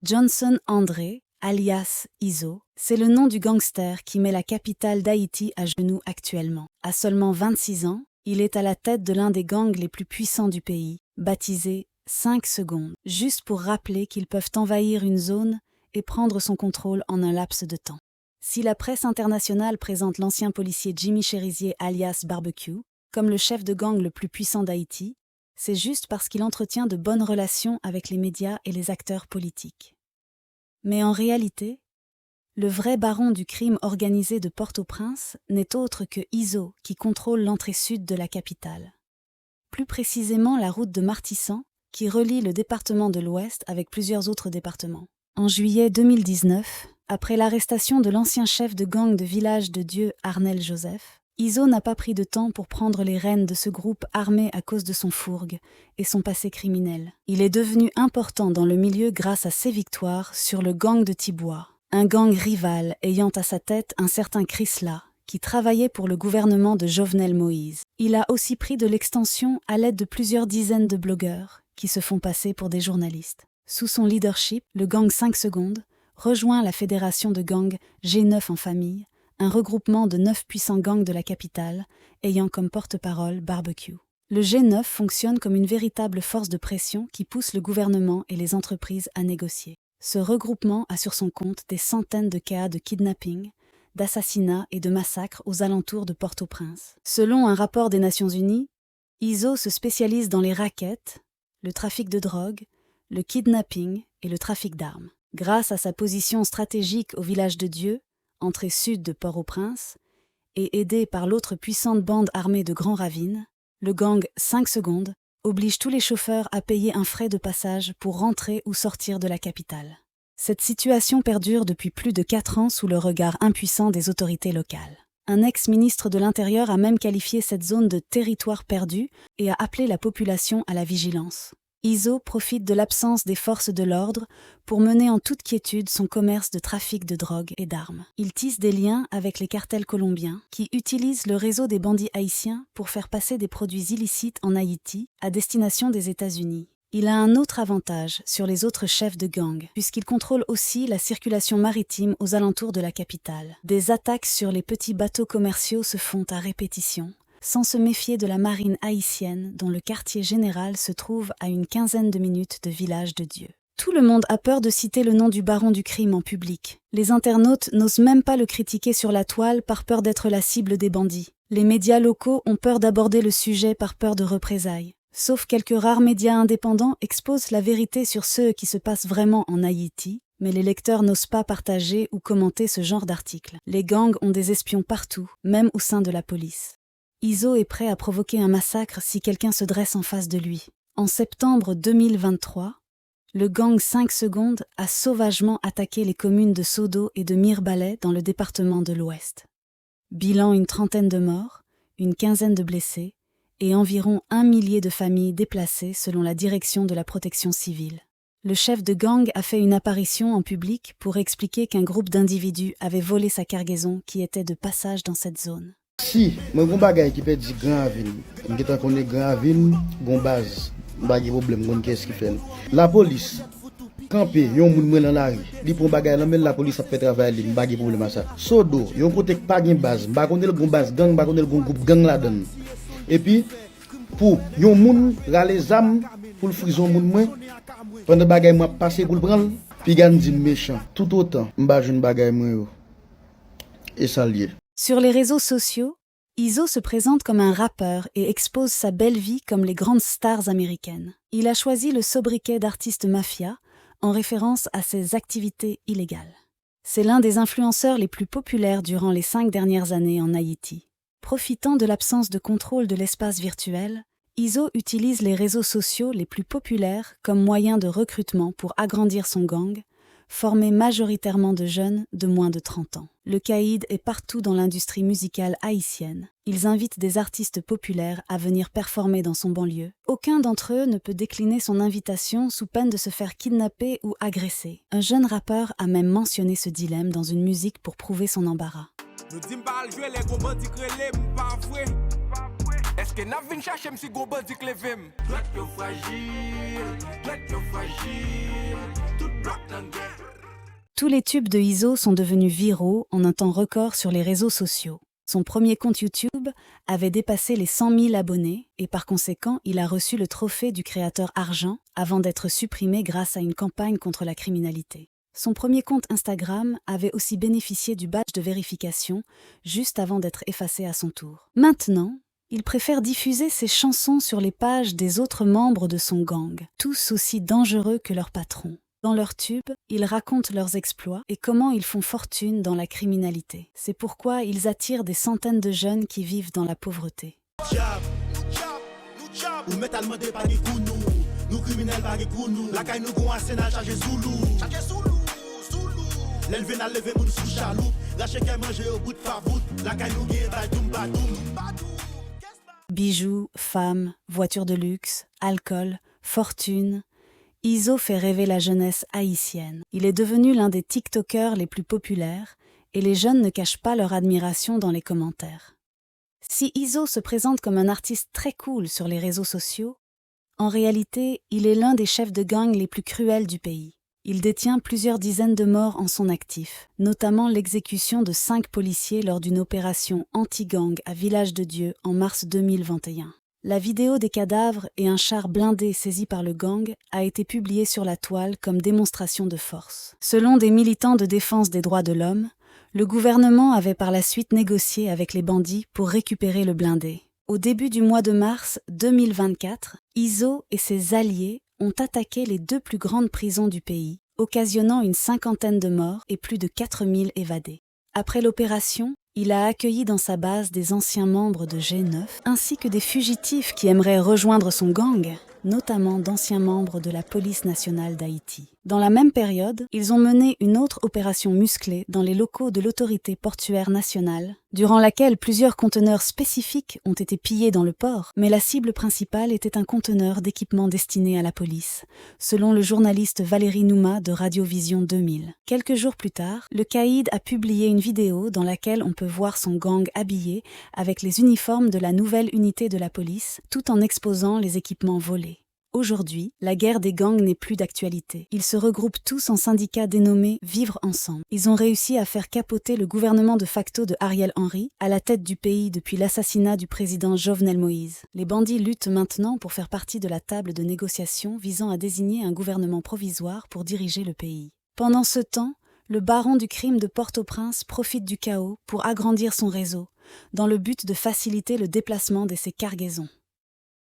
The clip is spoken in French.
Johnson André, alias Izo, c'est le nom du gangster qui met la capitale d'Haïti à genoux actuellement. À seulement 26 ans, il est à la tête de l'un des gangs les plus puissants du pays, baptisé 5 secondes, juste pour rappeler qu'ils peuvent envahir une zone et prendre son contrôle en un laps de temps. Si la presse internationale présente l'ancien policier Jimmy Cherizier alias Barbecue comme le chef de gang le plus puissant d'Haïti, c'est juste parce qu'il entretient de bonnes relations avec les médias et les acteurs politiques. Mais en réalité, le vrai baron du crime organisé de Port-au-Prince n'est autre que Izo qui contrôle l'entrée sud de la capitale. Plus précisément la route de Martissan qui relie le département de l'Ouest avec plusieurs autres départements. En juillet 2019, après l'arrestation de l'ancien chef de gang de Village de Dieu Arnel Joseph, Izo n'a pas pris de temps pour prendre les rênes de ce groupe armé à cause de son fourgue et son passé criminel. Il est devenu important dans le milieu grâce à ses victoires sur le gang de Tiboua, un gang rival ayant à sa tête un certain Chrysla, qui travaillait pour le gouvernement de Jovenel Moïse. Il a aussi pris de l'extension à l'aide de plusieurs dizaines de blogueurs qui se font passer pour des journalistes. Sous son leadership, le gang 5 secondes rejoint la fédération de gangs G9 en famille, un regroupement de 9 puissants gangs de la capitale, ayant comme porte-parole Barbecue. Le G9 fonctionne comme une véritable force de pression qui pousse le gouvernement et les entreprises à négocier. Ce regroupement a sur son compte des centaines de cas de kidnapping, d'assassinats et de massacres aux alentours de Port-au-Prince. Selon un rapport des Nations Unies, Izo se spécialise dans les rackets, le trafic de drogue, le kidnapping et le trafic d'armes. Grâce à sa position stratégique au Village de Dieu, entrée sud de Port-au-Prince, et aidé par l'autre puissante bande armée de Grand Ravine, le gang 5 secondes oblige tous les chauffeurs à payer un frais de passage pour rentrer ou sortir de la capitale. Cette situation perdure depuis plus de 4 ans sous le regard impuissant des autorités locales. Un ex-ministre de l'Intérieur a même qualifié cette zone de territoire perdu et a appelé la population à la vigilance. Izo profite de l'absence des forces de l'ordre pour mener en toute quiétude son commerce de trafic de drogue et d'armes. Il tisse des liens avec les cartels colombiens qui utilisent le réseau des bandits haïtiens pour faire passer des produits illicites en Haïti à destination des États-Unis. Il a un autre avantage sur les autres chefs de gang, puisqu'il contrôle aussi la circulation maritime aux alentours de la capitale. Des attaques sur les petits bateaux commerciaux se font à répétition, sans se méfier de la marine haïtienne dont le quartier général se trouve à une quinzaine de minutes de Village de Dieu. Tout le monde a peur de citer le nom du baron du crime en public. Les internautes n'osent même pas le critiquer sur la toile par peur d'être la cible des bandits. Les médias locaux ont peur d'aborder le sujet par peur de représailles. Sauf quelques rares médias indépendants exposent la vérité sur ce qui se passe vraiment en Haïti, mais les lecteurs n'osent pas partager ou commenter ce genre d'articles. Les gangs ont des espions partout, même au sein de la police. Izo est prêt à provoquer un massacre si quelqu'un se dresse en face de lui. En septembre 2023, le gang 5 secondes a sauvagement attaqué les communes de Sodo et de Mirebalais dans le département de l'Ouest. Bilan une trentaine de morts, une quinzaine de blessés et environ 1 millier de familles déplacées selon la direction de la protection civile. Le chef de gang a fait une apparition en public pour expliquer qu'un groupe d'individus avait volé sa cargaison qui était de passage dans cette zone. Si, moi gon bagay qui peut dire grand ville, m'étant connaît grand ville, gon base, bagay problème gon qu'est-ce qui fait. La police campé, yon moun mwen dans la rue, li pon bagay là mais la police a fait travail li, bagay problème à ça. Sodo, yon côté pas gen base, ba connait gon base gang, ba connait gon groupe gang là-dedans. Et puis pour yon moun rale zam pour le frison moun mwen, pendant bagay moi passer pour le prendre, puis gan di méchant. Tout autant, m'ba jeune bagay mwen yo. Et ça lié. Sur les réseaux sociaux, Izo se présente comme un rappeur et expose sa belle vie comme les grandes stars américaines. Il a choisi le sobriquet d'artiste mafia en référence à ses activités illégales. C'est l'un des influenceurs les plus populaires durant les 5 dernières années en Haïti. Profitant de l'absence de contrôle de l'espace virtuel, Izo utilise les réseaux sociaux les plus populaires comme moyen de recrutement pour agrandir son gang, formé majoritairement de jeunes de moins de 30 ans. Le caïd est partout dans l'industrie musicale haïtienne. Ils invitent des artistes populaires à venir performer dans son banlieue. Aucun d'entre eux ne peut décliner son invitation sous peine de se faire kidnapper ou agresser. Un jeune rappeur a même mentionné ce dilemme dans une musique pour prouver son embarras. Est-ce que n'a vinn chercher m'si go bandi klevem? Droite yo fragile, Tous les tubes de Izo sont devenus viraux en un temps record sur les réseaux sociaux. Son premier compte YouTube avait dépassé les 100 000 abonnés et par conséquent, il a reçu le trophée du créateur argent avant d'être supprimé grâce à une campagne contre la criminalité. Son premier compte Instagram avait aussi bénéficié du badge de vérification juste avant d'être effacé à son tour. Maintenant, il préfère diffuser ses chansons sur les pages des autres membres de son gang, tous aussi dangereux que leur patron. Dans leurs tubes, ils racontent leurs exploits et comment ils font fortune dans la criminalité. C'est pourquoi ils attirent des centaines de jeunes qui vivent dans la pauvreté. Bijoux, femmes, voitures de luxe, alcool, fortune... Izo fait rêver la jeunesse haïtienne. Il est devenu l'un des TikTokers les plus populaires et les jeunes ne cachent pas leur admiration dans les commentaires. Si Izo se présente comme un artiste très cool sur les réseaux sociaux, en réalité, il est l'un des chefs de gang les plus cruels du pays. Il détient plusieurs dizaines de morts en son actif, notamment l'exécution de 5 policiers lors d'une opération anti-gang à Village de Dieu en mars 2021. La vidéo des cadavres et un char blindé saisi par le gang a été publiée sur la toile comme démonstration de force. Selon des militants de défense des droits de l'homme, le gouvernement avait par la suite négocié avec les bandits pour récupérer le blindé. Au début du mois de mars 2024, Izo et ses alliés ont attaqué les 2 plus grandes prisons du pays, occasionnant une 50aine de morts et plus de 4000 évadés. Après l'opération, il a accueilli dans sa base des anciens membres de G9, ainsi que des fugitifs qui aimeraient rejoindre son gang, notamment d'anciens membres de la police nationale d'Haïti. Dans la même période, ils ont mené une autre opération musclée dans les locaux de l'autorité portuaire nationale, durant laquelle plusieurs conteneurs spécifiques ont été pillés dans le port, mais la cible principale était un conteneur d'équipement destiné à la police, selon le journaliste Valérie Nouma de Radiovision 2000. Quelques jours plus tard, le caïd a publié une vidéo dans laquelle on peut voir son gang habillé avec les uniformes de la nouvelle unité de la police, tout en exposant les équipements volés. Aujourd'hui, la guerre des gangs n'est plus d'actualité. Ils se regroupent tous en syndicats dénommés Vivre Ensemble. Ils ont réussi à faire capoter le gouvernement de facto de Ariel Henry, à la tête du pays depuis l'assassinat du président Jovenel Moïse. Les bandits luttent maintenant pour faire partie de la table de négociation visant à désigner un gouvernement provisoire pour diriger le pays. Pendant ce temps, le baron du crime de Port-au-Prince profite du chaos pour agrandir son réseau, dans le but de faciliter le déplacement de ses cargaisons.